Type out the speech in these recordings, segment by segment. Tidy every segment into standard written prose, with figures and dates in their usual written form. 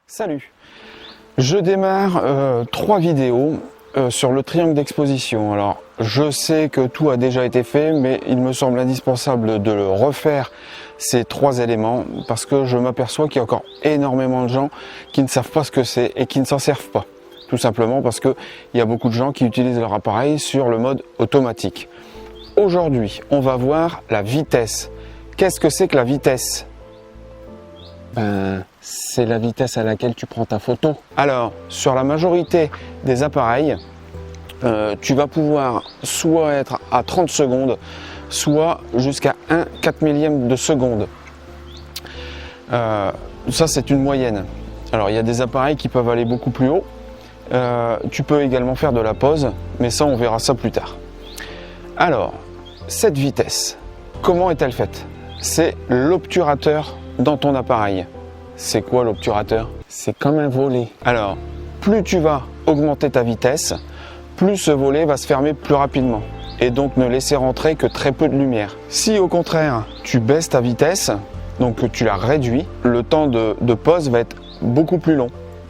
Salut! Je démarre 3 vidéos sur le triangle d'exposition. Alors, je sais que tout a déjà été fait, mais il me semble indispensable de le refaire, ces 3 éléments, parce que je m'aperçois qu'il y a encore énormément de gens qui ne savent pas ce que c'est et qui ne s'en servent pas. Tout simplement parce qu'il y a beaucoup de gens qui utilisent leur appareil sur le mode automatique. Aujourd'hui, on va voir la vitesse. Qu'est-ce que c'est que la vitesse? C'est la vitesse à laquelle tu prends ta photo. Alors, sur la majorité des appareils, tu vas pouvoir soit être à 30 secondes, soit jusqu'à 1/4 millième de seconde. Ça, c'est une moyenne. Alors, il y a des appareils qui peuvent aller beaucoup plus haut. Tu peux également faire de la pause, mais ça, on verra ça plus tard. Alors, cette vitesse, comment est-elle faite? C'est l'obturateur dans ton appareil. C'est quoi l'obturateur? C'est comme un volet. Alors, plus tu vas augmenter ta vitesse, plus ce volet va se fermer plus rapidement et donc ne laisser rentrer que très peu de lumière. Si au contraire, tu baisses ta vitesse, donc que tu la réduis, le temps de pause va être beaucoup plus long.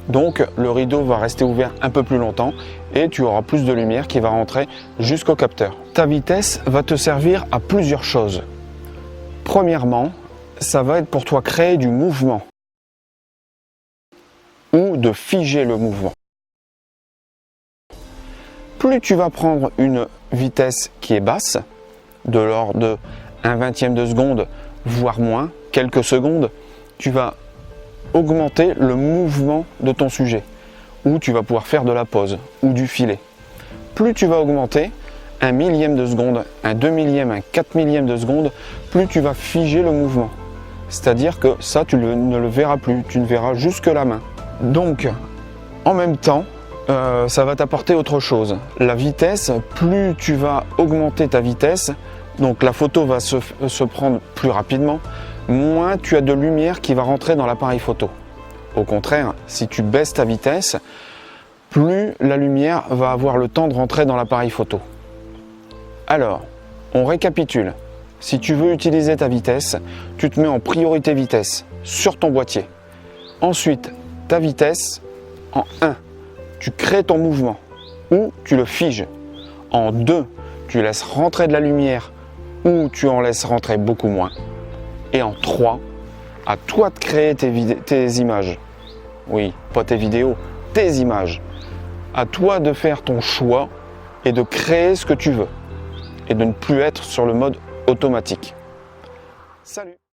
Donc le rideau va rester ouvert un peu plus longtemps et tu auras plus de lumière qui va rentrer jusqu'au capteur. Ta vitesse va te servir à plusieurs choses. Premièrement, ça va être pour toi créer du mouvement ou de figer le mouvement. Plus tu vas prendre une vitesse qui est basse, de l'ordre de 1/20 de seconde, voire moins, quelques secondes, tu vas augmenter le mouvement de ton sujet, ou tu vas pouvoir faire de la pause ou du filet. Plus tu vas augmenter, 1 millième de seconde, un 2 millième, un 4 millième de seconde, plus tu vas figer le mouvement. C'est-à-dire que ça, tu ne le verras plus, tu ne verras juste que la main. Donc, en même temps, ça va t'apporter autre chose. La vitesse, plus tu vas augmenter ta vitesse, donc la photo va se prendre plus rapidement, moins tu as de lumière qui va rentrer dans l'appareil photo. Au contraire, si tu baisses ta vitesse, plus la lumière va avoir le temps de rentrer dans l'appareil photo. Alors, on récapitule. Si tu veux utiliser ta vitesse, tu te mets en priorité vitesse sur ton boîtier. Ensuite, ta vitesse, en 1, tu crées ton mouvement ou tu le figes. En 2, tu laisses rentrer de la lumière ou tu en laisses rentrer beaucoup moins. Et en 3, à toi de créer tes images. Oui, pas tes vidéos, tes images. À toi de faire ton choix et de créer ce que tu veux. Et de ne plus être sur le mode automatique. Salut!